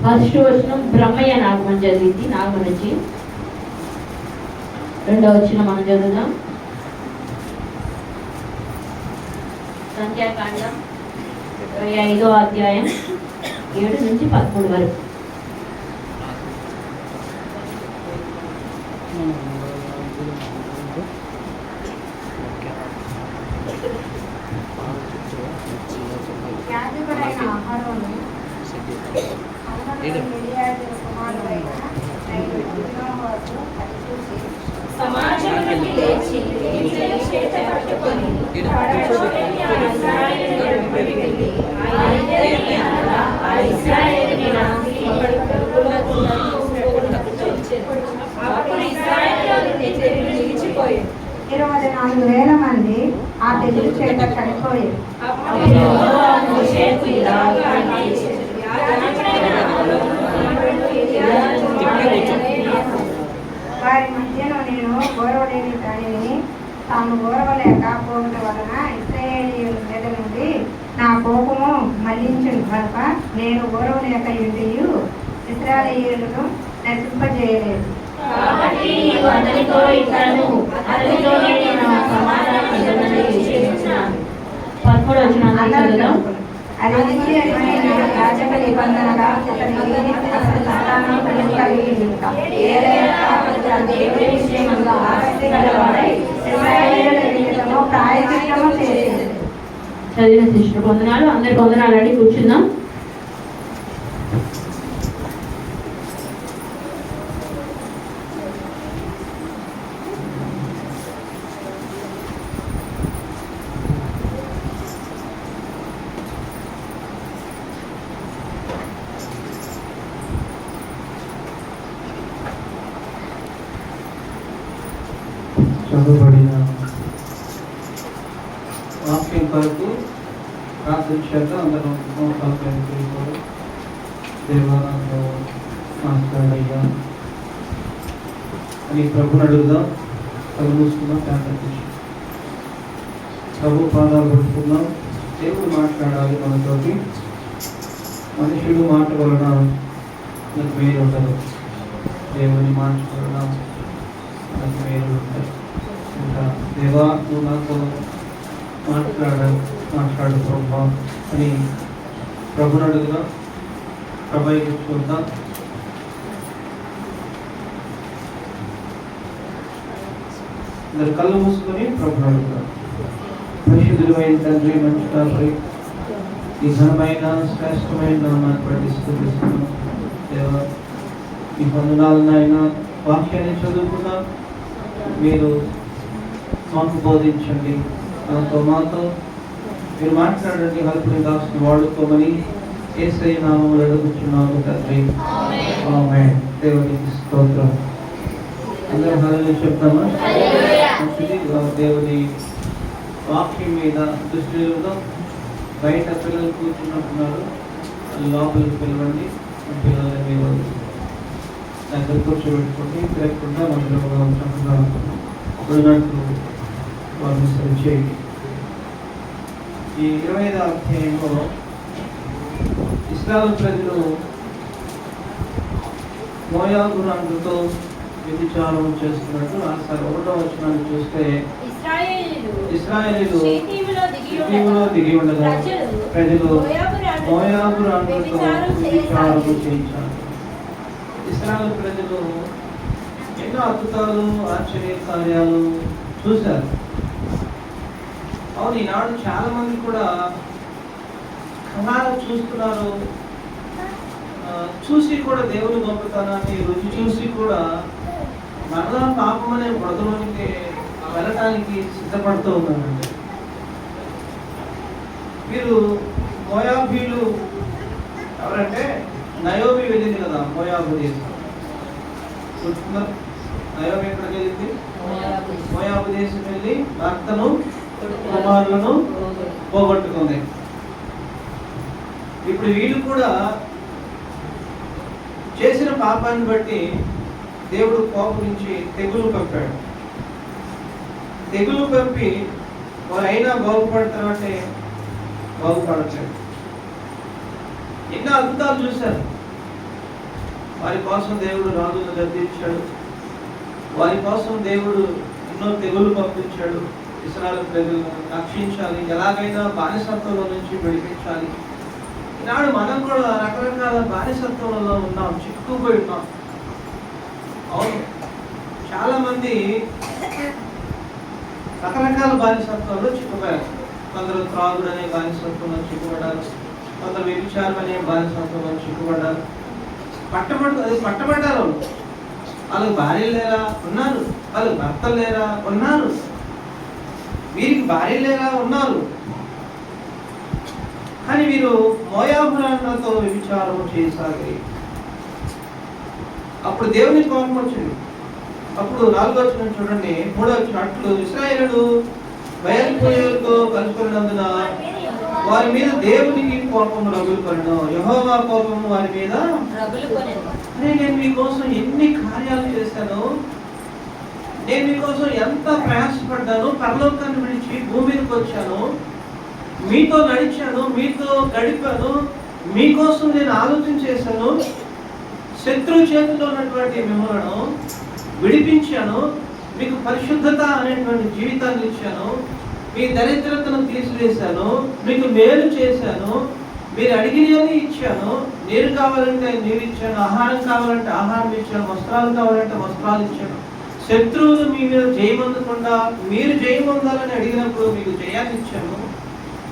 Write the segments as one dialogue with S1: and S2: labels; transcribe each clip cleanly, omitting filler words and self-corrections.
S1: First వచనం బ్రహ్మయ్య నాగమని చదివింది, నాగమని నుంచి. రెండవ వచనం మనం చదువుదాం. సంఖ్యాకాండం 25వ అధ్యాయం 7 నుంచి 13 వరకు.
S2: సమాజంలోకి లేచి చేత పట్టుకొని నిలిచిపోయారు.
S3: 24,000 మంది ఆ తెగులు చేత చనిపోయారు. వారి మధ్యలో నేను ఓర్వలేని దానిని తాము ఓర్వలేక పోవడం వలన ఇశ్రాయేలీయుల మీద నుండి నా కోపము మళ్లించును కనుక నేను ఓర్వలేక ఇంటియు ఇశ్రాయేలీయులను నశింపజేయలేదు.
S1: కాబట్టి నీవు అతనితో ఇట్లను, అతనితోనే నేను సమాధానం నిబంధన 13వ వచనం చదువుదాం.
S3: అది నిత్యమైన యాజక నిబంధనగా అతనికి అసలు సంతానం కలిగింది. దేవుడి విషయంలో ఆసక్తి గలవాడై ఇశ్రాయేలీయుల నిమిత్తము ప్రాయశ్చిత్తము చేసింది.
S1: చదివిన శిష్యుడు వందనాలు. అందరికి వందనాలు అండి. కూర్చుందాం.
S4: చదువుబడిన వాక్యం కొరకు ప్రార్థన చేద్దాం. అందరం మోకాలు దేవాలయంలో మాట్లాడయ్యా అని ప్రభుని అడుగుదాం. కళ్ళు మూసుకుందాం, ప్రార్థన చేసి ప్రభు పాదాలు పట్టుకుందాం. దేవుడు మాట్లాడాలి మనతోటి. మనుషుడు మాట వలన మనకు మేలు ఉండదు, దేవుని మాట వలన మనకు మేలు ఉంటాయి. ఇంకా దేవా నువ్వు నాతో మాట్లాడు ప్రభా అని ప్రభుని అడుగుదాం. ప్రభావితం చూద్దాం. అందరు కళ్ళు మూసుకొని ప్రభుని అడుగుదాం. పరిశుద్ధులు అయిన తండ్రి, మంచి తండ్రి, ఈ ఘనమైన శ్రేష్టమైన నామాన్ని ప్రతిష్ఠిస్తున్నాం. దేవా ఈ వందనాలనైనా వాక్యాన్ని చదువుకున్నాం. మీరు మాకు బోధించండి, మాతో మీరు మాట్లాడండి. హల్పుని దాసుని వాడుకోమని యేసయ్య నామములో అడుగుతున్నాము తండ్రి. ఆమేన్. దేవునికి స్తోత్రం. అందరూ హల్లెలూయా చెప్తామా? దేవుని వాక్యం మీద దృష్టి పెడదాం. బయట పిల్లలు కూర్చున్నట్టున్నారు, లోపలికి పిలవండి. పిల్లలు మీరు దగ్గర కూర్చోబెట్టుకోండి. తిరగకుండా మందిరంలో చక్కగా ఉన్నట్టు వారిని సరి చేయండి. ఈ 25వ అధ్యాయంలో ఇశ్రాయేలు ప్రజలు మోయాబు రాజుతో వ్యభిచారం చేస్తున్నట్టు రాస్తారు. 1వ వచనాన్ని చూస్తే ఇశ్రాయేలీయులు షిత్తీములో దిగి ఉండగా ప్రజలు మోయాబు రాజుతో వ్యభిచారం చేయించారు. ఇశ్రాయేలు ప్రజలు ఎన్నో అద్భుతాలు, ఆశ్చర్య కార్యాలు చూశారు. అవును, ఈనాడు చాలా మంది కూడా కళ్ళారా చూస్తున్నారు. చూసి కూడా దేవుని గొప్పతనాన్ని రుచి చూసి కూడా మరలా పాపం అనే బురదలోనికి వెళ్ళటానికి సిద్ధపడుతూ ఉన్నారండి. వీరు మోయాబీలు ఎవరంటే, నయోమి వెళ్ళింది కదా మోయాబు దేశం. చూస్తున్నారు, నయోమి ఎక్కడికి వెళ్ళింది? మోయాబు దేశం వెళ్ళి భర్తను కుమారులను పోగొట్టుకుంది. ఇప్పుడు వీళ్ళు కూడా చేసిన పాపాన్ని బట్టి దేవుడు కోపరించి తెగులు పంపాడు. తెగులు పంపి వారైనా బాగుపడతామంటే బాగుపడట్లేదు. ఎన్నో అద్భుతాలు చూశారు, వారి కోసం దేవుడు రాజులను గద్దించాడు. వారి కోసం దేవుడు ఎన్నో తెగులు పంపించాడు. ఇశ్రాయేలు ప్రజలను రక్షించాలి, ఎలాగైనా బానిసత్వంలో నుంచి విడిపించాలి. ఈనాడు మనం కూడా రకరకాల బానిసత్వంలో ఉన్నాం, చిక్కుపోయి ఉన్నాం. అవును, చాలా మంది రకరకాల బానిసత్వంలో చిక్కుపోయారు. కొందరు త్రాగుడు అనే బానిసత్వంలో చిక్కుపడ్డారు, కొందరు వ్యభిచారం అనే బానిసత్వంలో చిక్కుపడ్డారు. పట్టబడ్డారు. వాళ్ళకి భార్యలు లేరా ఉన్నారు, వాళ్ళకి భర్తలు లేరా ఉన్నారు, వీరికి భార్యలు లేరా ఉన్నారు. కానీ వీరు మోయాబురాలతో వ్యభిచారం చేసాగి అప్పుడు దేవుని కోపం వచ్చింది. అప్పుడు 4వ వచనం చూడండి, 3వ వచనం, అట్లు ఇశ్రాయేలు బయలుపోయేలతో కలుసుకున్నందున వారి మీద దేవునికి కోపం రగులుకొనెను, యెహోవా కోపము వారి మీద
S2: రగులుకొనెను.
S4: అరే, నేను మీకోసం ఎన్ని కార్యాలు చేశాను, నేను మీకోసం ఎంత ప్రయాసపడ్డాను, పరలోకాన్ని విడిచి భూమి మీదకి వచ్చాను, మీతో నడిచాను, మీతో గడిపాను, మీకోసం నేను ఆలోచన చేశాను, శత్రువు చేతిలో ఉన్నటువంటి మిమ్మలను విడిపించాను, మీకు పరిశుద్ధత అనేటువంటి జీవితాన్ని ఇచ్చాను, మీ దరిద్రతను తీసివేశాను, మీకు మేలు చేశాను, మీరు అడిగినవన్నీ ఇచ్చాను, నీరు కావాలంటే నీరు ఇచ్చాను, ఆహారం కావాలంటే ఆహారం ఇచ్చాను, వస్త్రాలు కావాలంటే వస్త్రాలు ఇచ్చాను. శత్రువులు మీ మీద జయమందకుండా మీరు జయమందాలని అడిగినప్పుడు మీకు జయాన్ని ఇచ్చాను.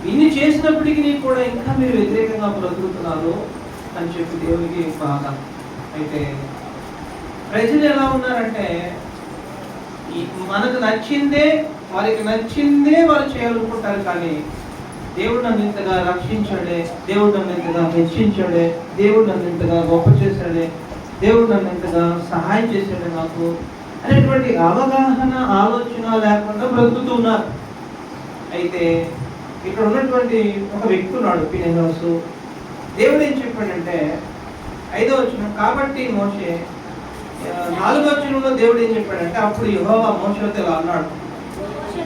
S4: ఇన్ని చేసినప్పటికీ కూడా ఇంకా మీరు వ్యతిరేకంగా బ్రతుకుతున్నారు అని చెప్పి దేవునికి బాధ. అయితే ప్రజలు ఎలా ఉన్నారంటే, మనకు నచ్చిందే, వారికి నచ్చిందే వారు చేయాలనుకుంటారు. కానీ దేవుడు నన్ను ఇంతగా రక్షించాడే, దేవుడు నన్ను ఇంతగా హెచ్చించాడే, దేవుడు నన్ను ఇంతగా గొప్ప చేశాడే, దేవుడు నన్ను ఇంతగా సహాయం చేశాడే నాకు అనేటువంటి అవగాహన, ఆలోచన లేకుండా బ్రతుకుతున్నారు. అయితే ఇక్కడ ఉన్నటువంటి ఒక వ్యక్తి ఉన్నాడు, ఫినెహాసు. దేవుడు ఏం చెప్పాడంటే 5వ వచనం, కాబట్టి మోషే 4వ వచనంలో దేవుడు ఏం చెప్పాడంటే, అప్పుడు యెహోవా మోషేతో ఇలా అన్నాడు.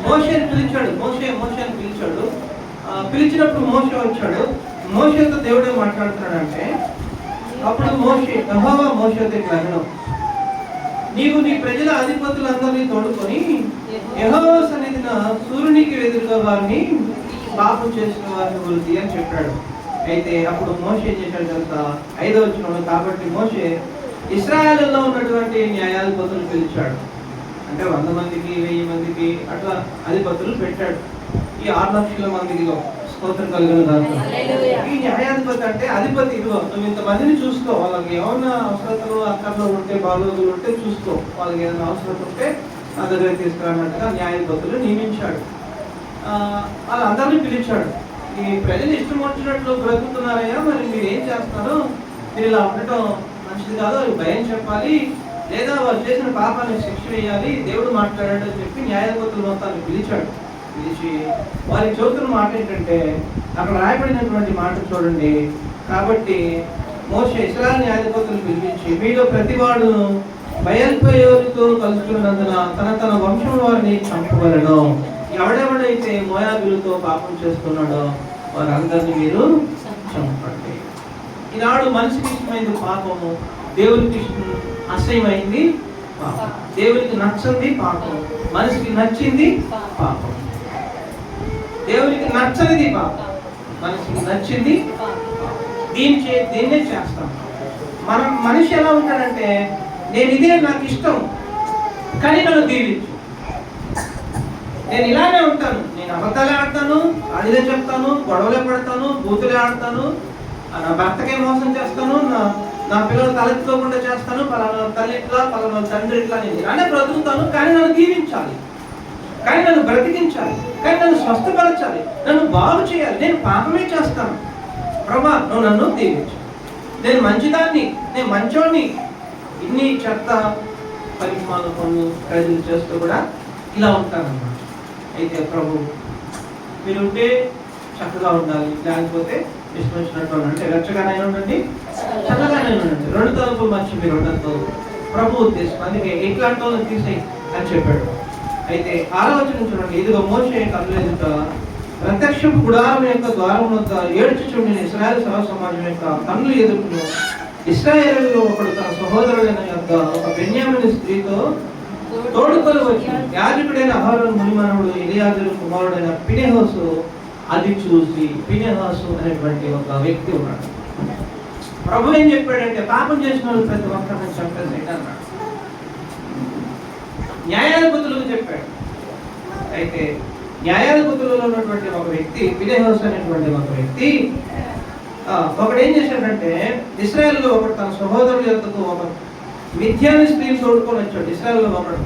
S4: మోషేని పిలిచాడు, మోషేని పిలిచాడు. పిలిచినప్పుడు మోషే వచ్చాడు. మోషేతో దేవుడు ఏం మాట్లాడుతున్నాడంటే, అప్పుడు యెహోవా మోషేతో ఇట్లా అన్నాడు, నీవు నీ ప్రజల అధిపతులందరినీ తోడుకొని యెహోవా సన్నిధిన సూర్యునికి ఎదురుగా వారిని పాపం చేసిన వారిని వృద్ధి అని చెప్పాడు. అయితే అప్పుడు మోషే ఏం చేశాడు తెలుసా? 5వ వచనంలో, కాబట్టి మోషే ఇశ్రాయేలులో ఉన్నటువంటి న్యాయాధిపతులు పిలిచాడు. అంటే 100 మందికి 1000 మందికి అట్లా అధిపతులు పెట్టాడు. ఈ 6 లక్షల మందికి స్తోత్రం కలిగిన దాంట్లో ఈ న్యాయాధిపతి అంటే అధిపతి. ఇదిగో నువ్వు ఇంతమందిని చూసుకో, వాళ్ళకి ఏమన్నా అవసరతలు అక్కర్లో ఉంటే, బాగోగులు ఉంటే చూసుకో, వాళ్ళకి ఏదైనా అవసరం ఉంటే నా దగ్గర తీసుకురానట్టుగా న్యాయాధిపతులు నియమించాడు. వాళ్ళందరినీ పిలిచాడు. ఈ ప్రజలు ఇష్టం వచ్చినట్లు బ్రతుకుతున్నారయ్యా, మరి మీరు ఏం చేస్తారు, మీరు ఇలా ఉండటం మంచిది కాదు, అది భయం చెప్పాలి, లేదా వాళ్ళు చేసిన పాపాన్ని శిక్ష వేయాలి, దేవుడు మాట్లాడాడు అని చెప్పి న్యాయాధిపతులు మొత్తాన్ని పిలిచాడు. పిలిచి వారి చదువుతున్న మాట ఏంటంటే, అక్కడ రాయబడినటువంటి మాట చూడండి. కాబట్టి మోషే ఇశ్రాయేలు న్యాయాధిపతులు పిలిపించి, మీలో ప్రతివాడు బయల్పెయోరుతో కలుసుకున్నందున తన వంశం వారిని చంపగలను. ఎవడెవడైతే మోయాబీలతో పాపం చేస్తున్నాడో వారందరినీ మీరు చంపండి. ఈనాడు మనిషికి ఇష్టమైంది పాపము, దేవునికి అసహ్యమైంది పాపం. దేవునికి నచ్చింది పాపం, మనిషికి నచ్చింది పాపం. దేవునికి నచ్చనిది పాపం, మనిషికి నచ్చింది దీన్నే చేస్తాం. మనిషి ఎలా ఉంటాడంటే, నేను ఇదే నాకు ఇష్టం కానీ నన్ను దీవించు, నేను ఇలానే ఉంటాను, నేను అబద్ధాలే ఆడతాను, అడిదే చెప్తాను, గొడవలే పడతాను, బూతులే ఆడతాను, నా భర్తకే మోసం చేస్తాను, నా పిల్లలు తలెత్తుకోకుండా చేస్తాను, పలానా తల్లి ఇట్లా, పలానా తండ్రి ఇట్లా, నేను ఇలానే బ్రతుకుతాను. కానీ నన్ను దీవించాలి, కానీ నన్ను బ్రతికించాలి, కానీ నన్ను స్వస్థపరచాలి, నన్ను బాగు చేయాలి. నేను పాపమే చేస్తాను ప్రభా, నువ్వు నన్ను దీవించు, నేను మంచిదాన్ని, నేను మంచోడిని. ఇన్ని చెత్త పరిమాణ పనులు ప్రజలు చేస్తూ కూడా ఇలా ఉంటారన్నమాట. అయితే ప్రభు, మీరు ఉంటే చక్కగా ఉండాలి, లేకపోతే ఇష్టం వచ్చినట్టు అంటే వెచ్చగానే ఉండండి, చక్కగానే ఉండండి, 2 తలుపులు మర్చి మీరు ఉండద్దు ప్రభు ఉద్దేశం. అందుకే ఇట్లాంటి వాళ్ళని తీసేయి అని చెప్పాడు. అయితే 6వ వచనం చూడండి, ఇదిగో మోషే కన్నుల ఎదుట ప్రత్యక్షపు గుడారం యొక్క ద్వారం వద్ద ఏడ్చుచుండిన ఇశ్రాయేలు సర్వ సమాజం యొక్క కన్నుల ఎదుటను ఇశ్రాయేలులో ఒకడు తన సహోదరుడైన యొక్క ఒక బెన్యామీను స్త్రీతో తోడుకొని వచ్చి యాజకుడైన అహరోను మునిమానవుడు ఎలియాజరు కుమారుడైన ఫినెహాసు అది చూసి, ఫినెహాసు అనేటువంటి ఒక వ్యక్తి ఉన్నాడు. ప్రభు ఏం చెప్పాడంటే పాపం చేసిన వాళ్ళు ప్రతి ఒక్కరిని చంపేసేయండి అన్నాడు. న్యాయాధిపతులకు చెప్పాడు. అయితే న్యాయాధిపతులలో ఉన్నటువంటి ఒక వ్యక్తి ఫినెహాసు అనేటువంటి ఒక వ్యక్తి ఒకడు ఏం చేశాడంటే ఇశ్రాయేలులో ఒకడు తన సహోదరుల యొక్కకు ఒక మిథ్యాని స్త్రీని తోడుకొని వచ్చాడు. ఇశ్రాయేలులో ఒకడు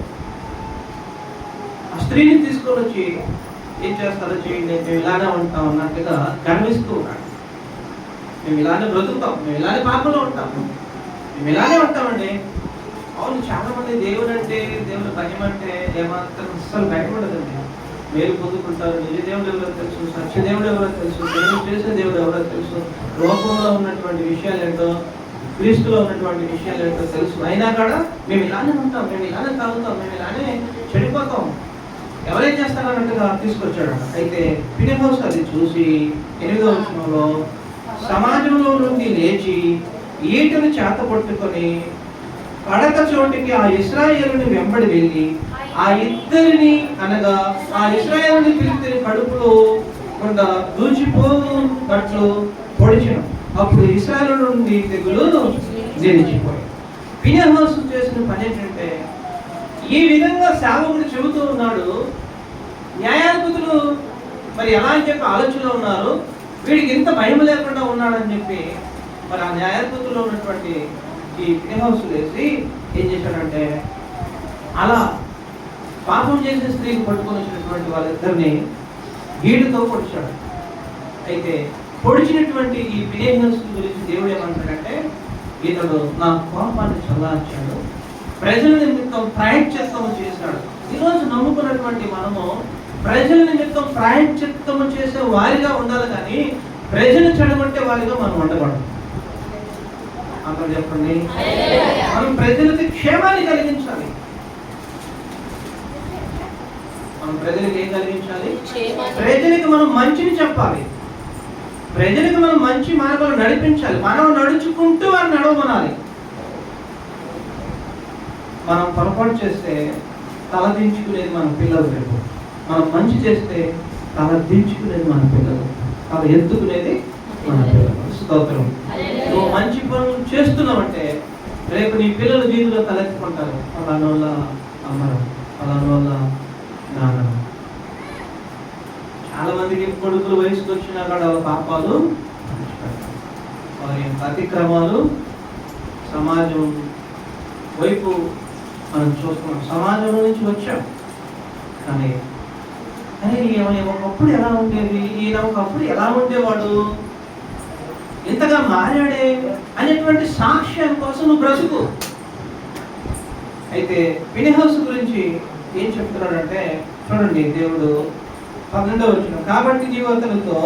S4: ఆ స్త్రీని తీసుకొని వచ్చి ఏం చేస్తారో చేయండి, మేము ఇలానే ఉంటాం అన్నట్టుగా గర్విస్తూ ఉన్నాడు. మేము ఇలానే బ్రతుకుతాం, మేము ఇలానే పాపంలో ఉంటాం, మేము ఇలానే ఉంటామండి. అవును, చాలా మంది దేవుడు అంటే, దేవుడు భయం అంటే ఏమాత్రం అస్సలు భయపడదండి. మేలు పొందుకుంటారు. నిజ దేవుడు ఎవరో తెలుసు, సత్య దేవుడు ఎవరో తెలుసు, దేవుడు చేసే దేవుడు ఎవరో తెలుసు, లోకంలో ఉన్నటువంటి విషయాలు ఏంటో, క్రీస్తులో ఉన్నటువంటి విషయాలు ఏంటో తెలుసు. అయినా కూడా మేము ఇలానే ఉంటాం, మేము ఇలానే తాగుతాం, మేము ఇలానే చెడిపోతాం, ఎవరేం చేస్తారన్నట్టుగా తీసుకొచ్చాడు. అయితే ఫినెహాసు అది చూసి 8వ వచనంలో సమాజంలో నుండి లేచి ఈటను చేత పట్టుకొని పడక చోటికి ఆ ఇశ్రాయేలుని వెంబడి వెళ్ళి ఆ ఇద్దరిని అనగా ఆ ఇశ్రాయేలుని ఫిలిష్తీయుల కడుపులో కొంత దూచిపోనట్లు పొడిచెను. అప్పుడు ఇశ్రాయేలు నుండి తెగులు నిలిచిపోయి. ఫినెహాసు చేసిన పని ఏంటంటే ఈ విధంగా సేవకుడు చెబుతూ ఉన్నాడు. న్యాయాధిపతులు మరి ఎలా అని చెప్పి ఆలోచనలో ఉన్నారు, వీడికి ఇంత భయం లేకుండా ఉన్నాడని చెప్పి మరి ఆ న్యాయాధిపతుల్లో ఉన్నటువంటి ఈ ఫినెహాసు లేసి ఏం చేశాడంటే అలా పాపం చేసిన స్త్రీకి పట్టుకొని వచ్చినటువంటి వాళ్ళిద్దరిని గీటుతో పొడిచాడు. అయితే పొడిచినటువంటి ఈ ఫినెహాసు గురించి దేవుడు ఏమంటాడంటే ఇతడు నా కోపాన్ని చల్లార్చాడు, ప్రజల నిమిత్తం ప్రాయశ్చిత్తము చేశాడు. ఈరోజు నమ్ముకున్నటువంటి మనము ప్రజల నిమిత్తం ప్రాయశ్చిత్తము చేసే వారిగా ఉండాలి, కానీ ప్రజలు చెడగొట్టే వారిగా మనం ఉండకూడదు. అక్కడ చెప్పండి, మనం ప్రజలకి క్షేమాన్ని కలిగించాలి. మనం ప్రజలకు ఏం కలిగించాలి? ప్రజలకి మనం మంచిని చెప్పాలి, ప్రజలకు మనం మంచి మార్గాలు నడిపించాలి. మనం నడుచుకుంటూ వారిని నడవమనాలి. మనం పొరపాటు చేస్తే తల దించుకునేది మన పిల్లలు. రేపు మనం మంచి చేస్తే తల దించుకునేది మన పిల్లలు, తల ఎత్తుకునేది మన పిల్లలు. స్తోత్రం. నువ్వు మంచి పనులు చేస్తున్నావంటే రేపు నీ పిల్లలు వీధిలో తలెత్తుకుంటారు. అలాంటి వల్ల అమ్మరం, అలాంటి వల్ల నాన్నడం. చాలా మందికి కొడుకులు వయసుకు వచ్చినా కూడా పాపాలు, వారి అతిక్రమాలు సమాజం వైపు మనం చూస్తున్నాం. సమాజంలో నుంచి వచ్చాం, కానీ ఒకప్పుడు ఎలా ఉండేది, ఈయన ఒకప్పుడు ఎలా ఉండేవాడు, ఇంతగా మారాడే అనేటువంటి సాక్ష్యం కోసం నువ్వు బ్రతుకు. అయితే ఫినెహాసు గురించి ఏం చెప్తున్నాడంటే చూడండి, దేవుడు 12వ వచనం, కాబట్టి నీవు అతనితో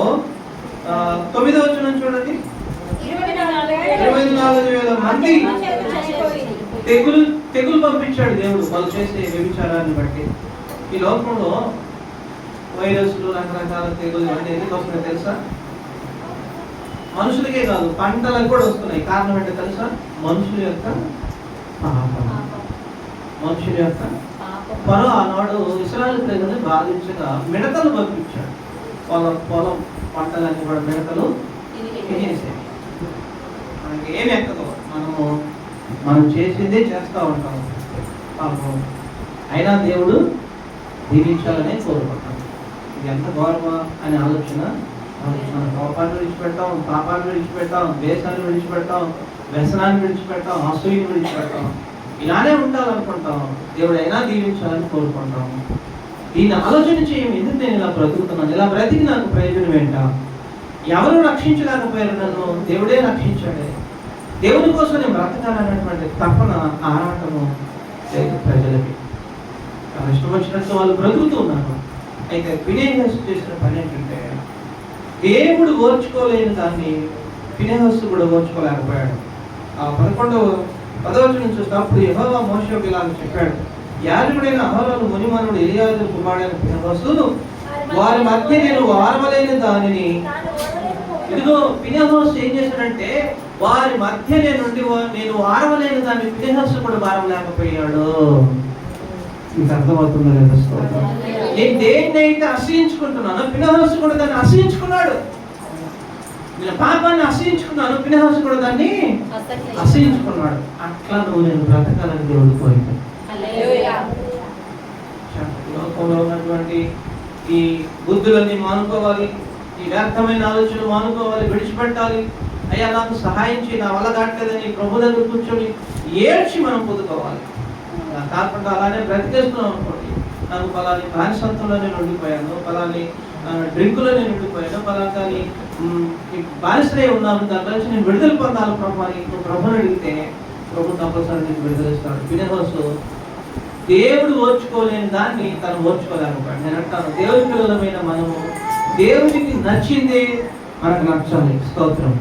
S4: 9వ వచనం చూడండి, 24,000 మంది తెగులు పంపించాడు దేవుడు వాళ్ళు చేసే వ్యభిచారాన్ని బట్టి. ఈ లోకంలో వైరస్లు, రకరకాల తెగులు అన్నీ ఎందుకు వస్తున్నాయి తెలుసా? మనుషులకే కాదు, పంటలకు కూడా వస్తున్నాయి. కారణం ఏంటో తెలుసా? మనుషుల యొక్క పాపం. మనుషుల యొక్క పొలం. ఆనాడు ఇశ్రాయేలు ప్రజలను బాధించగా మిడతలు పంపించాడు. పొలం పంటలన్నీ కూడా మిడతలు తినేసాయి. మనకి ఏమి ఎక్కదో మనం చేసిందే చేస్తూ ఉంటాం పాపం. అయినా దేవుడు దీవించాలనే కోరుకుంటాం. ఇది ఎంత గౌరవ అనే ఆలోచన. మన కోపాన్ని విడిచిపెడతాం, పాపాన్ని విడిచిపెడతాం, ద్వేషాన్ని విడిచిపెడతాం, వ్యసనాన్ని విడిచిపెడతాం, అసూయని విడిచిపెడతాం. ఇలానే ఉండాలనుకుంటాం. దేవుడు అయినా దీవించాలని కోరుకుంటాం. దీన్ని ఆలోచన చేయము. ఎందుకు నేను ఇలా బ్రతుకుతున్నాను, ఇలా బ్రతికి నాకు ప్రయోజనం ఏంటా? ఎవరు రక్షించలేకపోయారు నన్ను, దేవుడే రక్షించాడే. దేవుని కోసం నేను బ్రతకాలన్నటువంటి తపన, ఆరాటము లేదు ప్రజలకి. చాలా ఇష్టం వచ్చినట్టు వాళ్ళు బ్రతుకుతూ ఉన్నారు. అయితే ఫినెహాసు చేసిన పని ఏంటంటే దేవుడు ఓర్చుకోలేని దాన్ని ఫినెహాసు కూడా ఓర్చుకోలేకపోయాడు. ఆ 11వ వచనం చూస్తే అప్పుడు యెహోవా మోషేకు ఇలా చెప్పాడు, యాజకుడైన అహరోను మునిమనుడు ఎలియాజరు కుమారుడైన ఫినెహాసు వారి మధ్య నేను వారవలేని దానిని ఇదిగో ఫినెహాసు ఏం చేశాడంటే వారి మధ్యనే నుండి నేను వారవలేని దాన్ని ఫినెహాసు కూడా వారం లేకపోయాడు. మీకు అర్థమవుతుందో లేదా? స్తోత్రం. నేను దేన్నైతే అసహించుకుంటున్నానో ఫినెహాసు కూడా దాన్ని అసహించుకున్నాడు. నేను పాపాన్ని అసహించుకున్నాను, ఫినెహాసు కూడా దాన్ని అసహించుకున్నాడు. అట్లా నేను బ్రతకాలని దేవుడు కోరిక. లోకంలో ఉన్నటువంటి ఈ బుద్ధులన్నీ మానుకోవాలి, ఈ వ్యర్థమైన ఆలోచనలు మానుకోవాలి, విడిచిపెట్టాలి. అయ్యా నాకు సహాయం చేయి, నా వల్ల కావట్లేదని ప్రభు దగ్గర కూర్చొని ఏడ్చి మనం పొందుకోవాలి. కాకుండా అలానే బ్రతికేస్తున్నాం అనుకోండి, నాకు పలాని బానిసత్వంలో నేను ఉండిపోయాను, పలాని డ్రింకులో నేను ఉండిపోయాను, పలాని బానిసలే ఉన్నాను, దాని నుంచి నేను విడుదల పొందాలి ప్రభు అని నువ్వు ప్రభుని అడిగితే ప్రభు తప్పనిసరి నీకు విడుదలిస్తాడు. ఫినెహాసు దేవుడు ఓర్చుకోలేని దాన్ని తను ఓర్చుకోలేకపోయాడు. నేను అంటాను, దేవుడి పిల్లలమైన మనము దేవుడికి నచ్చింది మనకు నచ్చాలి. స్తోత్రం.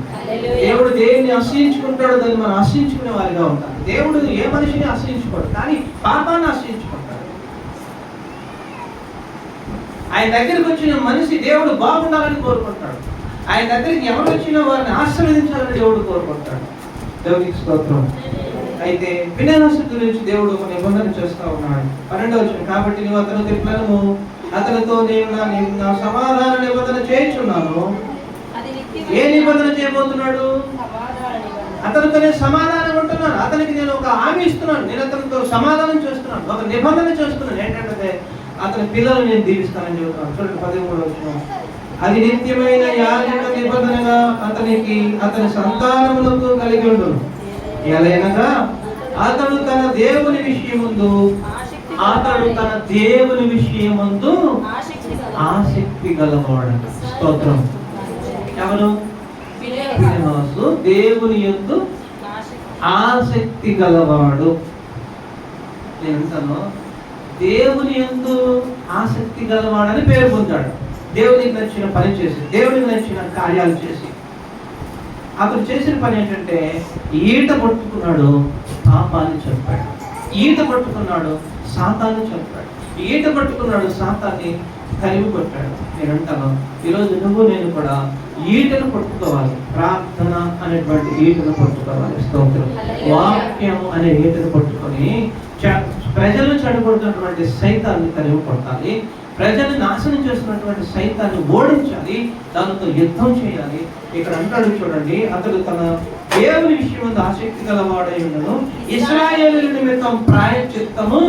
S4: దేవుడు దేన్ని అసహించుకుంటాడో దాన్ని మనం అసహించుకునే వారిగా ఉంటాం. దేవుడు ఏ మనిషిని అసహించుకోడు, కానీ పాపాన్ని అసహించుకుంటాడు. ఆయన దగ్గరికి వచ్చిన మనిషి దేవుడు బాగుండాలని కోరుకుంటాడు. ఆయన దగ్గరికి ఎవరు వచ్చినా వారిని ఆశీర్వదించాలని దేవుడు కోరుకుంటాడు. దేవుడికి స్తోత్రం. అయితే ఫినెహాసు గురించి దేవుడు ఒక నిబంధన చేస్తా ఉన్నాడు. 12వ వచనం, కాబట్టి నువ్వు అతను తిప్పలను, అతనితో నేను నా సమాధాన నిబంధన చేయించున్నాను. ఏ నిబంధన చేయబోతున్నాడు? అతనితో నేను సమాధానం ఉంటున్నాను, అతనికి నేను ఒక హామీ ఇస్తున్నాను, నేను అతనితో సమాధానం చేస్తున్నాను, ఒక నిబంధన చేస్తున్నాను. ఏంటంటే అతని పిల్లలు నేను దీవిస్తానని చెబుతున్నాను. చూడండి 13వ వచనం, అది నిత్యమైన యాజక నిబంధనగా అతనికి అతని సంతానములకు కలిగి ఉండును. ఎలైనగా అతడు తన దేవుని విషయమందు ఆసక్తి గలవాడు. స్తోత్రం. ఎవరు? ఫినెహాసు దేవుని యందు ఆసక్తి గలవాడు. నేను అంటాను, దేవుని యందు ఆసక్తి గలవాడని పేరు పొందాడు. దేవునికి నచ్చిన పని చేసి, దేవునికి నచ్చిన కార్యాలు చేసి, అతను చేసిన పని ఏంటంటే ఈట పట్టుకున్నాడు, పాపాన్ని చంపాడు. ఈట పట్టుకున్నాడు, సాతాన్ని చంపాడు. ఈట పట్టుకున్నాడు, సాతాన్ని కలిగి కొట్టాడు. నేను అంటాను, ఈరోజు నువ్వు నేను కూడా ఈటను పట్టుకోవాలి. ప్రార్థన అనేటువంటి ఈటను పట్టుకోవాలి. స్తోత్రం. వాక్యం అనే ఈటను పట్టుకొని ప్రజలు చెడగొడుతున్నటువంటి సైతాన్ని కలిగి కొట్టాలి. ప్రజలు నాశనం చేస్తున్నటువంటి సైతాన్ని ఓడించాలి, దానితో యుద్ధం చేయాలి. ఇక్కడ అంటాడు చూడండి, అతడు తన దేవుని విషయం ఆసక్తి గలవాడై ఉండను, ఇశ్రాయేలు నిమిత్తం ప్రాయశ్చిత్తము.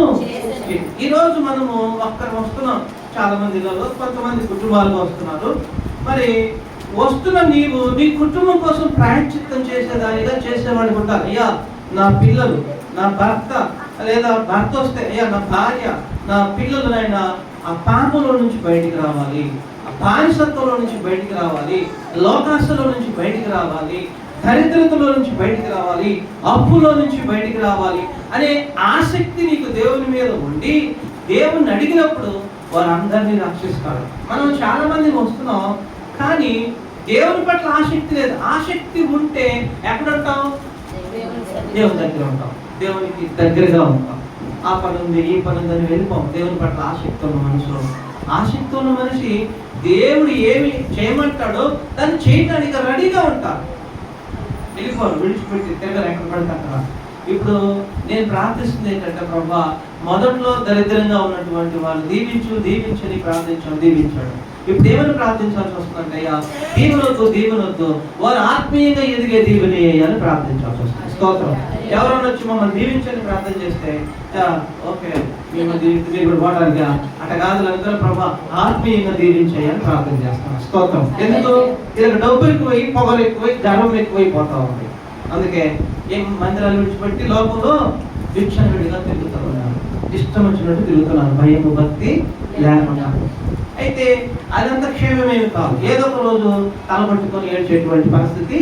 S4: ఈ రోజు మనము ఒక్కరు వస్తున్నాం, చాలా మందిలో కొంతమంది కుటుంబాలు వస్తున్నారు. మరి వస్తున్న నీవు నీ కుటుంబం కోసం ప్రాయశ్చిత్తం చేసేదానిగా చేసేవాడికి ఉంటారు. అయ్యా నా పిల్లలు, నా భర్త, లేదా భర్త వస్తే అయ్యా నా భార్య, నా పిల్లలనైనా ఆ పాపంలో నుంచి బయటికి రావాలి, ఆ బానిసత్వంలో నుంచి బయటికి రావాలి, లోకాశలో నుంచి బయటికి రావాలి, దరిద్రతలో నుంచి బయటికి రావాలి, అప్పులో నుంచి బయటికి రావాలి అనే ఆసక్తి నీకు దేవుని మీద ఉండి దేవుణ్ణి అడిగినప్పుడు వారందరినీ రక్షిస్తాడు. మనం చాలా మంది వస్తున్నాం, కానీ దేవుని పట్ల ఆసక్తి లేదు. ఆసక్తి ఉంటే ఎక్కడ ఉంటాం? దేవుని దగ్గర ఉంటాం, దేవునికి దగ్గరగా ఉంటాం. ఆ పని ఉంది, ఈ పని ఉందని వెళ్ళిపోం. దేవుని పట్ల ఆసక్తి ఉన్న మనుషులు, ఆసక్తి ఉన్న మనిషి దేవుడు ఏమి చేయమంటాడో దాన్ని చేయడానికి రెడీగా ఉంటారు. వెళ్ళిపోరు, విడిచిపెట్టి తిరగరు ఎక్కడ పడితే అక్కడ. ఇప్పుడు నేను ప్రార్థిస్తుంది ఏంటంటే, ప్రభా మొదట్లో దరిద్రంగా ఉన్నటువంటి వాళ్ళు దీవించని ప్రార్థించాను, దీవించాడు. ఇప్పుడు ఏమని ప్రార్థించాల్సి వస్తుందంటే, అయ్యా దీవెనొద్దు, వారు ఆత్మీయంగా ఎదిగే దీవెని అని ప్రార్థించాల్సి వస్తుంది. స్తోత్రం. ఎవరైనా వచ్చి మమ్మల్ని దీవించని ప్రార్థన చేస్తే ఓకే మీరు పోవడానికి అట కాదు అనుకున్న ప్రభా ఆత్మీయంగా దీవించాయని ప్రార్థన చేస్తాం. స్తోత్రం. ఎందుకు? ఇలా డబ్బు ఎక్కువై, పొగలు ఎక్కువై, గర్వం ఎక్కువైపోతా ఉంది. అందుకే ఏం మందిరాలు విడిచిపెట్టి లోపంలో విక్షణుడిగా తిరుగుతూ ఉన్నారు, ఇష్టం వచ్చినట్టు తిరుగుతున్నారు, భయము భక్తి లేకుండా. అయితే అదంతా క్షేమమేమి కాదు. ఏదో ఒక రోజు తలపట్టుకొని ఏడ్చేటువంటి పరిస్థితి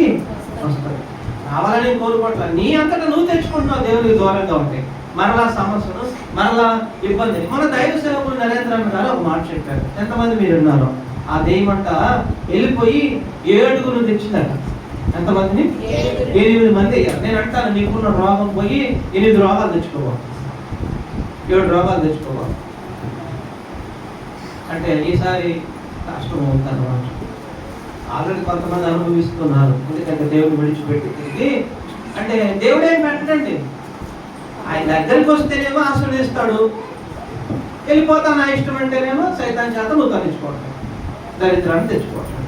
S4: వస్తుంది. కావాలని కోరుకోవట్ల, నీ అంతటా నువ్వు తెచ్చుకుంటున్నావు దేవునికి దూరంగా ఉంటాయి. మరలా సమస్యను, మరలా ఇబ్బందిని. మన దైవ సేవకులు నరేంద్ర గారు ఒక మాట చెప్పారు. ఎంతమంది మీరు ఉన్నారు? ఆ దెయ్యమంట వెళ్ళిపోయి 7 తెచ్చిందట. ఎంతమందిని? 8 మంది అయ్యారు. నేను అంటాను, నీకున్న రోగం పోయి 8 రోగాలు తెచ్చుకోవాలి, 7 రోగాలు తెచ్చుకోవాలి. అంటే ఈసారి కష్టం అవుతాను. ఆల్రెడీ కొంతమంది అనుభవిస్తున్నారు. ఎందుకంటే దేవుడు విడిచిపెట్టి తిరిగి అంటే దేవుడు ఏం పెట్టడండి, ఆయన దగ్గరికి వస్తేనేమో ఆశీర్వదిస్తాడు, వెళ్ళిపోతా నా ఇష్టం అంటేనేమో సైతాన్ చేత నువ్వు తరించుకోవటం, దరిద్రాన్ని తెచ్చుకోవటం.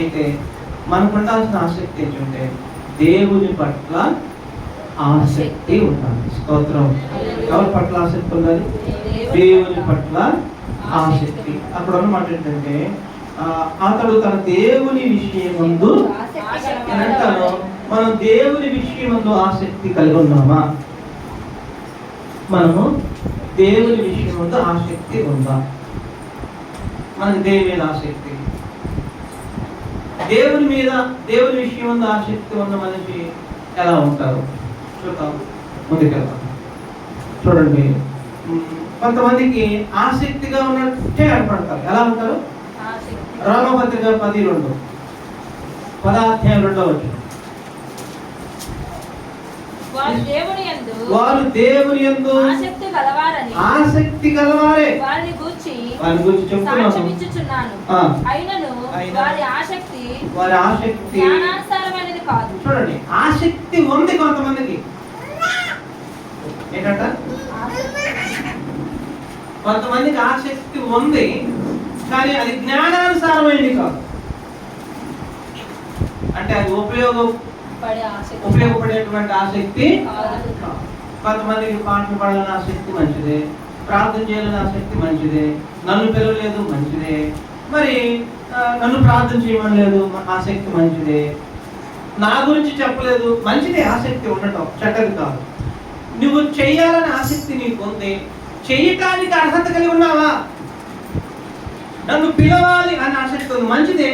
S4: అయితే మనకు ఉండాల్సిన ఆసక్తి ఏంటంటే దేవుని పట్ల ఆసక్తి ఉండాలి. స్తోత్రం. ఎవరి పట్ల ఆసక్తి ఉండాలి? దేవుని పట్ల ఆసక్తి. అక్కడ ఉన్నమాట ఏంటంటే అతడు తన దేవుని విషయమందు అంటాను, మనం దేవుని విషయమందు ఆసక్తి కలిగి ఉన్నామా? మనము దేవుని విషయమందు ఆసక్తి ఉందా? మనకి దేని మీద ఆసక్తి? దేవుని విషయం మీద ఆసక్తి ఉన్న మనిషి ఎలా ఉంటారు చూద్దాం, ముందుకెళ్తాం. చూడండి, కొంతమందికి ఆసక్తిగా ఉన్నట్టే ఏర్పడతారు. ఎలా ఉంటారు? రోమపత్రిక 10:2 10:2 వారు దేవుని యందు ఆసక్తి గలవారే
S2: వారిని గూర్చి
S4: చెప్తున్నాను.
S2: వారి ఆసక్తి జ్ఞానానుసారమైనది కాదు.
S4: చూడండి, ఆసక్తి ఉంది కొంతమందికి. ఏంటంట? కొంతమందికి ఆసక్తి ఉంది, కానీ అది జ్ఞానానుసారమైనది కాదు. అంటే అది ఉపయోగపడేటువంటి ఆసక్తి. కొంతమందికి పాటలు పాడాలని ఆసక్తి మంచిదే, ప్రార్థన చేయాలని ఆసక్తి మంచిదే, నన్ను పిలవలేదు మంచిదే, మరి నన్ను ప్రార్థన చేయమని లేదు ఆసక్తి మంచిదే, నా గురించి చెప్పలేదు మంచిదే. ఆసక్తి ఉండటం చెడ్డది కాదు. నువ్వు చెయ్యాలని ఆసక్తి నీకు ఉంది, చెయ్యటానికి అర్హత కలిగి ఉన్నావా? నన్ను పిలవాలి అని ఆసక్తి ఉంది, మంచిదే.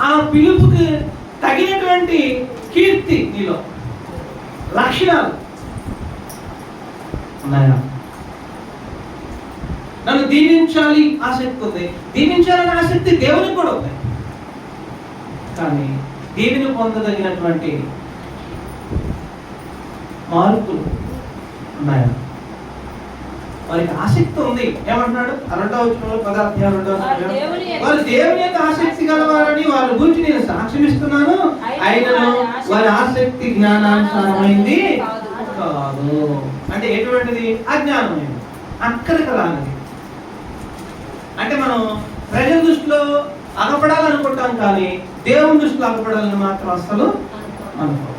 S4: ఆ పిలుపుకి తగినటువంటి కీర్తి నీలో, లక్షణాలు ఉన్నాయా? నన్ను దీవించాలి ఆసక్తి ఉంది, దీవించాలని ఆసక్తి దేవునికి కూడా ఉంది, కానీ దీవిని పొందదగినటువంటి మార్పులు ఉన్నాయా? వారికి ఆసక్తి ఉంది. ఏమంటున్నాడు? 2:2 వారు దేవుని యొక్క ఆసక్తి గలవారని వారి గురించి నేను సాక్ష్యం ఇస్తున్నాను, అయినను వారి ఆసక్తి జ్ఞానానుసారమైంది కాదు. అంటే ఎటువంటిది? అజ్ఞానమైనది, అక్కడికి రానిది. అంటే మనం ప్రజల దృష్టిలో అగపడాలనుకుంటాం, కానీ దేవుని దృష్టిలో అగపడాలని మాత్రం అసలు అనుకో.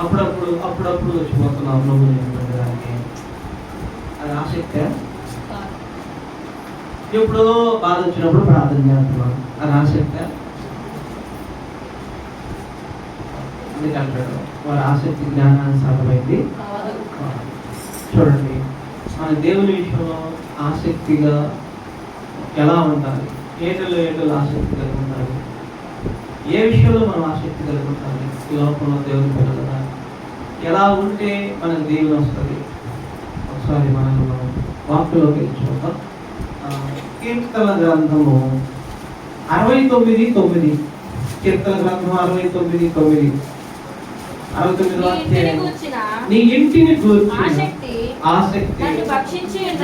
S4: అప్పుడప్పుడు వచ్చిపోతున్నాం నువ్వు దానికి, అది ఆసక్తే? ఇప్పుడు బాధ వచ్చినప్పుడు ప్రార్థన చేస్తున్నాం, అది ఆసక్తే? అందుకంటాడు వారి ఆసక్తి జ్ఞానానుసారమైంది. చూడండి, మన దేవుని విషయంలో ఆసక్తిగా ఎలా ఉండాలి? ఏటలో ఆసక్తి కలిగి ఉండాలి? ఏ విషయంలో మనం ఆసక్తి కలిగి ఉండాలి? ఈ లోకంలో దేవుని పిల్లలుగా ఎలా ఉంటే మనకు దేవుని వస్తుంది? ఒకసారి మనం వాక్యంలోకి చూద్దాం. కీర్తన గ్రంథము 69:9. కీర్తన గ్రంథం 69:9. 69 నీ ఇంటిని గూర్చిన ఆసక్తి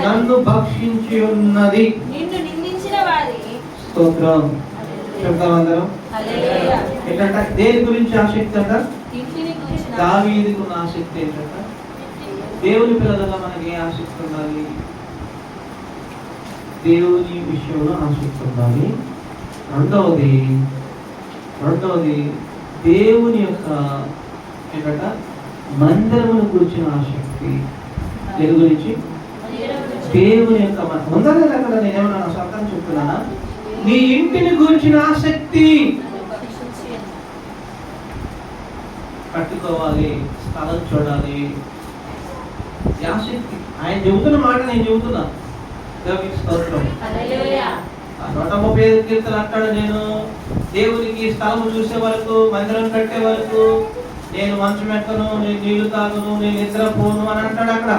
S4: నన్ను భక్షించి ఉన్నది.
S2: నిన్ను నిందించిన వారి
S4: స్తోత్రం. చెప్తాం అందరం. ఏంటంట? దేని గురించి ఆసక్తి అంట? దావీదుకు ఉన్న ఆసక్తి ఏంటంట? దేవుని పిల్లలుగా మనకి ఏ ఆసక్తి ఉండాలి? దేవుని విషయంలో ఆసక్తి ఉండాలి. రెండవది దేవుని యొక్క ఏంటంట? మందిరమును గురించిన ఆసక్తి. దేని గురించి? దేవుని యొక్క ఉందా లేదా? అక్కడ నేనేమన్నా సొంతం చెప్తున్నానా? నీ ఇంటిని గురించిన ఆసక్తి కట్టుకోవాలి, స్థలం చూడాలి, ఆసక్తి. ఆయన చెబుతున్న మాట నేను చెబుతున్నా. 135 కీర్తనలు అంటాడు, నేను దేవునికి స్థలం చూసే వరకు, మందిరం కట్టే వరకు నేను మంచం ఎక్కను, నేను నీళ్లు తాగను, నేను నిద్రపోను అని అంటాడు. అక్కడ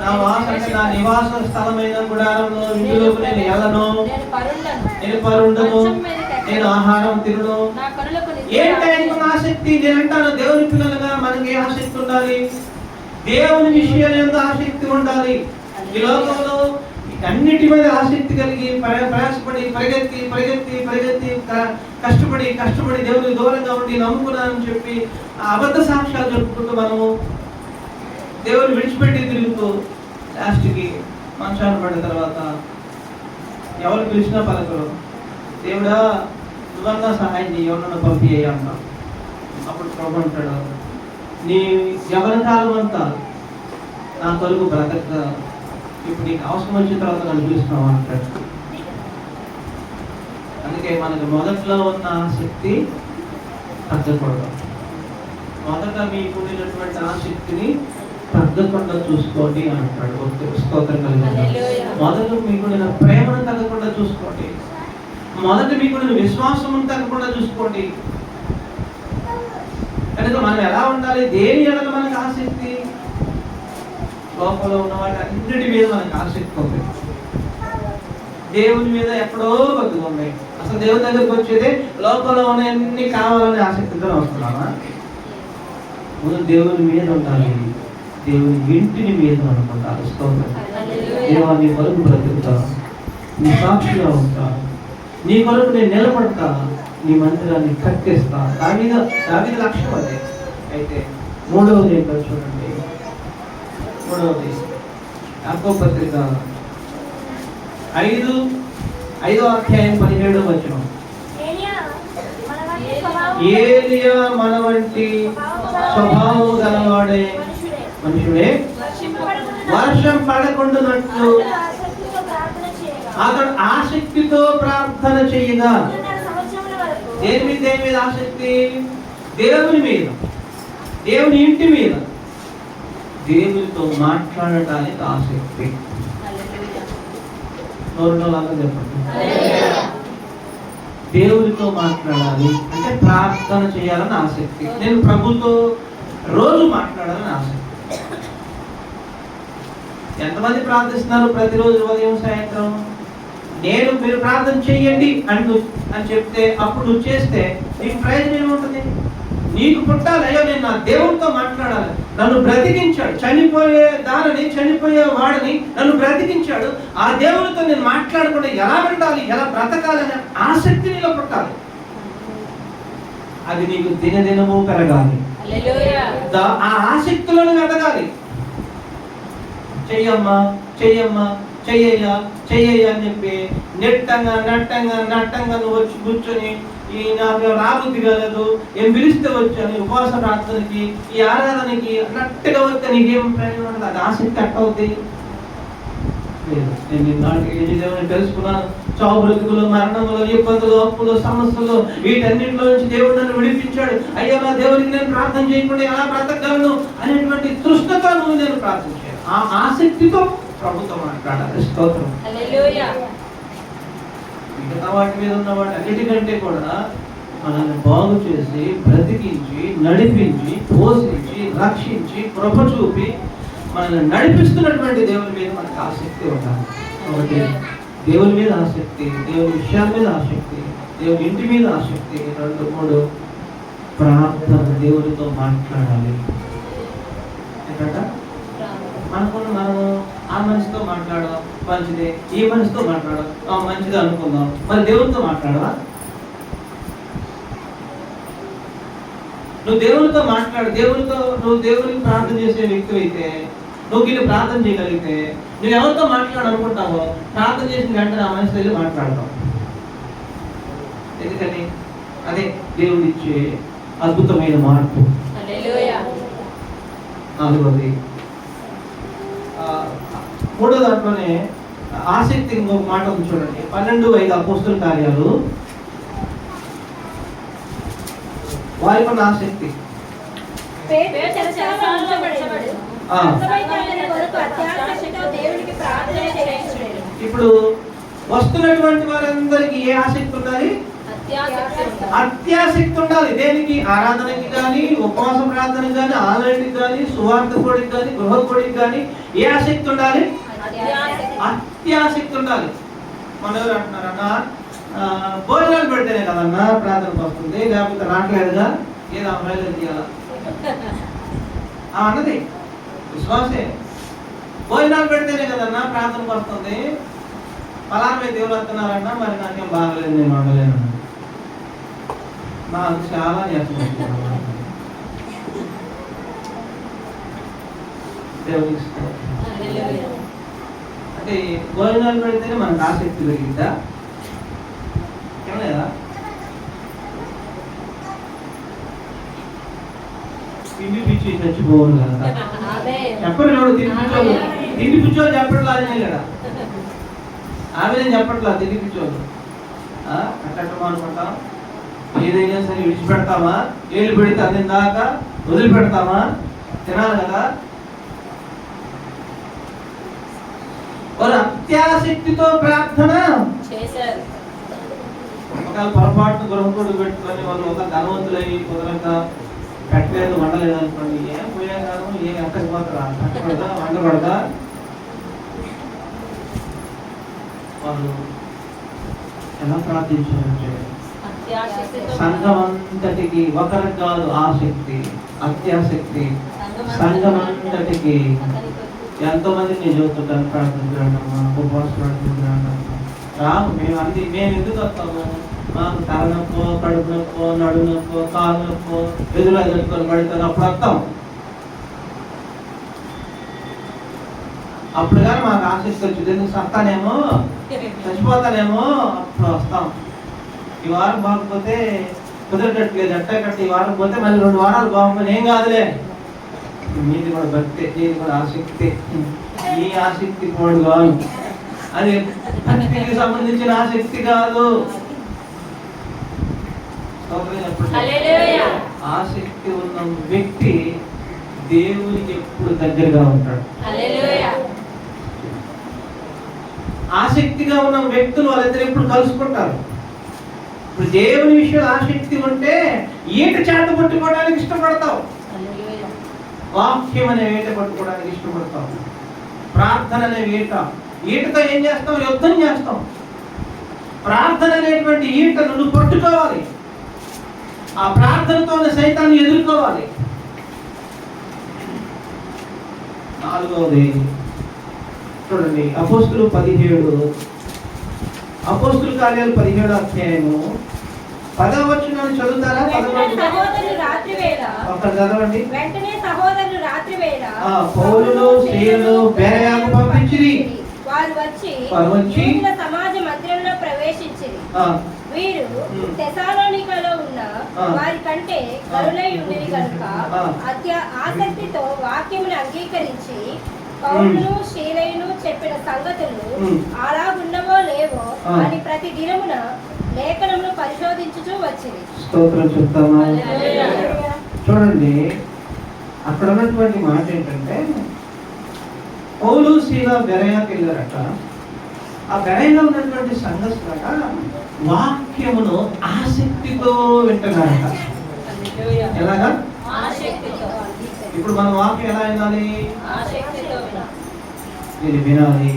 S4: నా వాసన నా నివాస స్థలమైన గుడారంలో ఇంటిలోకి నేను వెళ్ళను, నేను పరుండను, నేను ఆహారం తినను. ఏంటైనా ఆసక్తి? నేను అంటాను, దేవుని పిల్లలుగా మనకి ఆసక్తి ఉండాలి, దేవుని విషయాలు ఎంత ఆసక్తి ఉండాలి. ఈ లోకంలో అన్నిటి మీద ఆసక్తి కలిగి ప్రయాసపడి పరిగెత్తి పరిగెత్తి పరిగెత్తి కష్టపడి కష్టపడి దేవునికి దూరంగా ఉండి నమ్ముకున్నానని చెప్పి అబద్ధ సాక్ష్యాలు చెప్పుకుంటూ మనము దేవుని విడిచిపెట్టి తిరుగుతూ లాస్ట్కి మంచాన పడిన తర్వాత ఎవరు పిలిచినా పలకరు. దేవుడా నువ్వన్నా సహాయం చేయి, ఎవరన్నా పంపియ్య అంట. అప్పుడు ప్రభు అంటాడు, నీ యవన కాలం అంతా నా కొరకు బ్రతక, ఇప్పుడు నీకు అవసరం వచ్చిన తర్వాత నన్ను పిలుస్తున్నావు అంటాడు. అందుకే మనకు మొదట్లో ఉన్న ఆసక్తి తగ్గకూడదు. మొదట మీకు ఉన్నటువంటి ఆసక్తిని తగ్గకుండా చూసుకోండి అంటాడు. స్తోత్రం కలిగింది. మొదట మీకు ప్రేమను తగ్గకుండా చూసుకోండి. మొదట మీకు విశ్వాసము తగ్గకుండా చూసుకోండి. కనుక మనం ఎలా ఉండాలి? దేని ఎడల మనకు ఆసక్తి? లోపల ఉన్న వాటి అన్నిటి మీద మనకు ఆసక్తి ఉంది. దేవుని మీద ఎక్కడో బతుకు ఉన్నాయి. అసలు దేవుని దగ్గరికి వచ్చేదే లోపల ఉన్న అన్ని కావాలని ఆసక్తితో వస్తున్నామా? ముందు దేవుని మీద ఉండాలి, దేవుని ఇంటిని మీద అనుకుంటారు. స్తోత్రం. దేవా నీ కొరకు బ్రతుకుతా, నీ సాక్షిగా ఉంటా, నీ కొరకు నేను నిలబడతా, నీ మందిరాన్ని కట్టేస్తా. దావీదు లక్ష్యం అదే. అయితే మూడవది ఏంటో చూడండి. మూడవది యాకోబు పత్రిక 5వ అధ్యాయం 17వ వచనం. ఏలియా మన వంటి స్వభావం గలవాడే మనుషుడే వర్షం పడకుండానట్లు అతడు ఆసక్తితో ప్రార్థన చేయగా. దేని మీద ఆసక్తి? దేవుని మీద, దేవుని ఇంటి మీద, దేవునితో మాట్లాడటానికి ఆసక్తి. చెప్పండి. దేవునితో మాట్లాడాలి అంటే ప్రార్థన చేయాలని ఆసక్తి. నేను ప్రభుతో రోజు మాట్లాడాలని ఆసక్తి. ఎంతమంది ప్రార్థిస్తున్నారు ప్రతిరోజు ఉదయం సాయంత్రం? మీరు ప్రార్థన చేయండి అని చెప్తే అప్పుడు నువ్వు చేస్తే నీకు ప్రయోజనం ఏముంటుంది? నీకు పుట్టాలి, అయ్యో నేను నా దేవుడితో మాట్లాడాలి, నన్ను బ్రతికించాడు, చనిపోయే వాడిని నన్ను బ్రతికించాడు, ఆ దేవుడితో నేను మాట్లాడకుండా ఎలా ఉండాలి, ఎలా బ్రతకాలి అనే ఆసక్తి నీలో పుట్టాలి. అది నీకు దినదినము పెరగాలి. ఆ ఆసక్తిలోనే ఎదగాలి. చెయ్యమ్మా చెయ్యమ్మా చెయ్యయ్యా చెయ్యయ్యా అని చెప్పి నట్టంగా నువ్వు వచ్చి కూర్చొని నాకు రాబుద్ది కాలేదు, ఏం పిలిస్తే వచ్చాను ఉపవాస ప్రార్థనకి, ఈ ఆరాధనకి అన్నట్టుగా వస్తే నీకేం ప్రయోజనం ఉండదు. అది ఆసక్తి అట్ట అవుద్ది. నేను నాటికి దేవుని తెలుసుకున్నాను. చావు బ్రతుకులు, మరణములు, ఇబ్బందులు, అప్పులు, సమస్యలు, వీటన్నింటిలో నుంచి దేవుడు నన్ను విడిపించాడు. అయ్యో నా దేవుడికి నేను ప్రార్థన చేయకుండా ఎలా బ్రతకగలను అనేటువంటి తృష్ణతో నువ్వు నేను ప్రార్థన చేయాలి. ఆ ఆసక్తితో ప్రభుత్వం మాట్లాడాలి. స్తోత్రం. మిగతా వాటి మీద ఉన్న వాటి అన్నిటికంటే కూడా మనల్ని బాగు చేసి, బ్రతికించి, నడిపించి, పోషించి, రక్షించి, కృప చూపి మనల్ని నడిపిస్తున్నటువంటి దేవుని మీద మనకు ఆసక్తి ఉండాలి. కాబట్టి దేవుని మీద ఆసక్తి, దేవుని విషయాల మీద ఆసక్తి, దేవుని ఇంటి మీద ఆసక్తి. 2, 3 ప్రార్థన, దేవునితో మాట్లాడాలి. ఏంటంట మనము ఆ మనిషితో మాట్లాడదాం మంచిదే, ఈ మనిషితో మాట్లాడదాం మంచిది అనుకుందాం. మరి దేవునితో మాట్లాడవా? నువ్వు దేవునితో మాట్లాడు. నువ్వు దేవునికి ప్రార్థన చేసే వ్యక్తి అయితే, నువ్వు గిన్నె ప్రార్థన చేయగలిగితే, నువ్వు ఎవరితో మాట్లాడాలనుకుంటావో ప్రార్థన చేసిన వెంటనే ఆ మనిషి వెళ్ళి మాట్లాడతావు. ఎందుకని? అదే దేవుడిచ్చే అద్భుతమైన మార్పు. 4వది, 3వ దాంట్లోనే ఆసక్తి ఇంకొక మాట ఉంది చూడండి. 12:5 అపోస్తుల కార్యాలు. వారికున్న ఆసక్తి ఇప్పుడు వస్తున్నటువంటి వారందరికీ ఏ ఆసక్తి ఉండాలి? అత్యాసక్తి ఉండాలి. దేనికి? ఆరాధనకి కానీ, ఉపవాస ప్రార్థనకి కానీ, ఆలయానికి కానీ, సువార్త కోడికి కానీ, గృహ కోడికి కానీ ఏ ఆసక్తి ఉండాలి? అత్యాసక్తి ఉండాలి. మన ఎవరు అంటున్నారన్నా, భోజనాలు పెడితేనే కదన్నా ప్రార్థనకు వస్తుంది, లేకపోతే రావట్లేదుగా, ఏదో అమ్మాయిలు తీయాలా అన్నది విశ్వాసే. భోజనాలు పెడితేనే కదన్నా ప్రార్థనకు వస్తుంది. పలానా మీద దేవుడు వస్తున్నారన్నా, మరి నాకేం బాగలేదు, నేను వండలేను. నాకు చాలా చేస్తున్నాను. అంటే భోజనాలు పెడితేనే మనకు ఆసక్తి పెరిగిద్దా? లేదా? తిండి పిచ్చి చచ్చిపోను కదా. చెప్పరు చూడు, తిండి పిచ్చోళ్ళు చెప్పట్లా అదే కదా. ఆమె చెప్పట్లా తిండి పిచ్చోళ్ళు. అట్టం అనుకుంటాం, ఏదైనా సరే విడిచిపెడతామా? ఏళ్ళు పెడితే అందిన దాకా వదిలిపెడతామా? తినాలి కదా. వారు అత్యాసక్తితో ప్రార్థన
S2: చేశారు.
S4: ఒకవేళ పొరపాటును గృహంతోడు పెట్టుకొని వాళ్ళు ఒక ధనవంతులై కుదరక పెట్టలేదు, వండలేదు అనుకోండి, ఏం పోయా కాదు, ఏం ఎక్కడికి పోతారా, కట్టకూడదా, వండకూడదా? వాళ్ళు ఎలా ప్రార్థించారంటే సంఘం అంతటికి ఒకరికి కాదు ఆసక్తి, అత్యాసక్తి. సంఘం అంతటికి ఎంతో మందిని నేను చూస్తుంటాను, ప్రార్థించాడమ్మా, ఉపవాసం ప్రార్థించాడమ్మా. మేము ఎందుకు వస్తాము? మాకు తలనొప్పో, కడుపు నొప్పో, నడుము నొప్పో, కాలు నొప్పో, ఎదురు ఎదుర్కొని పడతాను, అప్పుడు వస్తాం. అప్పుడు కానీ మాకు ఆసక్తి వచ్చింది, ఎందుకు సత్తానేమో, చచ్చిపోతానేమో, అప్పుడు వస్తాం. ఈ వారం బాగపోతే కుదరట్లేదు, అట్టకట్ట ఈ వారం పోతే మళ్ళీ 2 వారాలు బాగుంటుంది, ఏం కాదులే. మీది కూడా భక్తి, నీది కూడా ఆసక్తి. ఈ ఆసక్తి పోడు కాదు, అది భక్తికి సంబంధించిన ఆసక్తి కాదు. ఆసక్తి ఉన్న వ్యక్తి దేవునికి ఎప్పుడు దగ్గరగా ఉంటాడు. ఆసక్తిగా ఉన్న వ్యక్తులు వాళ్ళిద్దరు ఎప్పుడు కలుసుకుంటారు. ఇప్పుడు దేవుని విషయంలో ఆసక్తి ఉంటే ఈట చేత పట్టుకోవడానికి ఇష్టపడతావు, వాక్యం అనే ఈట పట్టుకోవడానికి ఇష్టపడతావు. ప్రార్థన అనే ఈటతో ఏం చేస్తాం? యుద్ధం చేస్తాం. ప్రార్థన అనేటువంటి ఈటను నువ్వు పట్టుకోవాలి, ఆ ప్రార్థనతో సైతాన్ని ఎదుర్కోవాలి. 4వది చూడండి, అపోస్తుల కార్యాలు 17వ అధ్యాయము 10వ వచనాన్ని చదువుతారా? అక్కడ చదవండి.
S3: వెంటనే సహోదరులు రాత్రి వేళ
S4: పౌలును సీలను బెరయాకు పంపించిరి.
S3: వారు వచ్చి సమాజ మందిరంలో ప్రవేశించిరి. వీరు తెస్సలోనికలో ఉన్న వారి కంటే కరులై ఉండేవి కనుక ఆసక్తితో వాక్యమును అంగీకరించి పౌలును శీలయును చెప్పిన సంగతులు అలాగున్నవో లేవో అని ప్రతి దినమున లేఖనమును పరిశోధించుచూ వచ్చింది.
S4: స్తోత్రం చెప్తామా? చూడండి, అక్కడ ఉన్నటువంటి మాట ఏంటంటే, పౌలు శీల బెరయాకి వెళ్ళారట. ఆ బెరయలో ఉన్నటువంటి సంఘస్థులట వాక్యమును ఆసక్తితో వింటున్నారట. ఎలాగా? ఇప్పుడు మన వాక్యం ఎలా వినాలి? నేను వినాలి,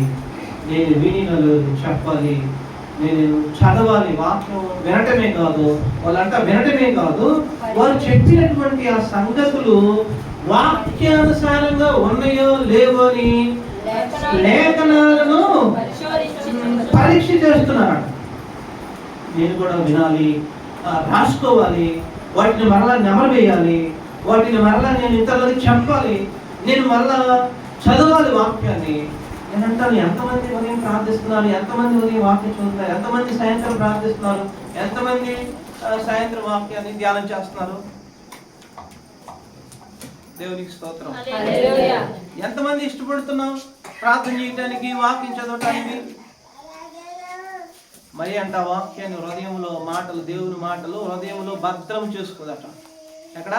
S4: నేను వినినలు చెప్పాలి, నేను చదవాలి. వాక్యం వినటమే కాదు, వాళ్ళంతా వినటమే కాదు, వారు చెప్పినటువంటి ఆ సంగతులు వాక్యానుసారంగా ఉన్నాయో లేవో అని లేఖనాలను పరీక్ష చేస్తున్నారు. నేను కూడా వినాలి, రాసుకోవాలి, వాటిని మరలా నెమరు వేయాలి, వాటిని మరలా నేను ఇతరులకు చెప్పాలి, నేను మరలా చదవాలి వాక్యాన్ని. నేను అంటాను, ఎంతమంది ఉదయం ప్రార్థిస్తున్నారు, ఎంతమంది ఉదయం వాక్యం చదువుతారు, ఎంతమంది సాయంత్రం ప్రార్థిస్తున్నారు, ఎంతమంది సాయంత్రం వాక్యాన్ని ధ్యానం చేస్తున్నారు? దేవునికి స్తోత్రం. ఎంతమంది ఇష్టపడుతున్నాం ప్రార్థన చేయడానికి, వాక్యం చదవటానికి? మరి అంట వాక్యాన్ని హృదయంలో మాటలు, దేవుని మాటలు హృదయంలో భద్రం చేసుకోదట. ఎక్కడ?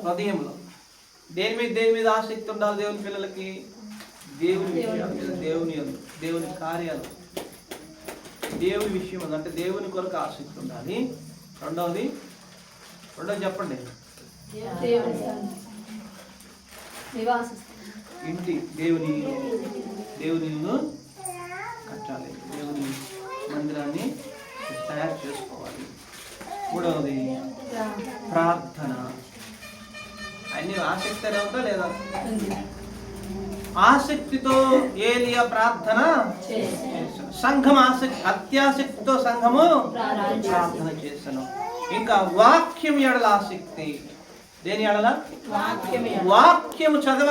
S4: హృదయంలో. దేని మీద ఆసక్తి ఉండాలి దేవుని పిల్లలకి? దేవుని విషయాల మీద, దేవుని కార్యాలు, దేవుని విషయం అంటే దేవుని కొరకు ఆసక్తి ఉండాలి. రెండవది చెప్పండి. ఇంటి దేవుని కట్టాలి, దేవుని మందిరాన్ని తయారు చేసుకోవాలి. మూడవది ప్రార్థన. అన్ని ఆసక్తి ఉందా లేదా?
S5: ఆసక్తితో ఏలియా ప్రార్థన చేశాను. సంఘం అత్యాసక్తితో సంఘము ప్రార్థన చేశాను. ఇంకా వాక్యం ఎడల ఆసక్తి. దేని ఎడల? వాక్యము చదవాలి.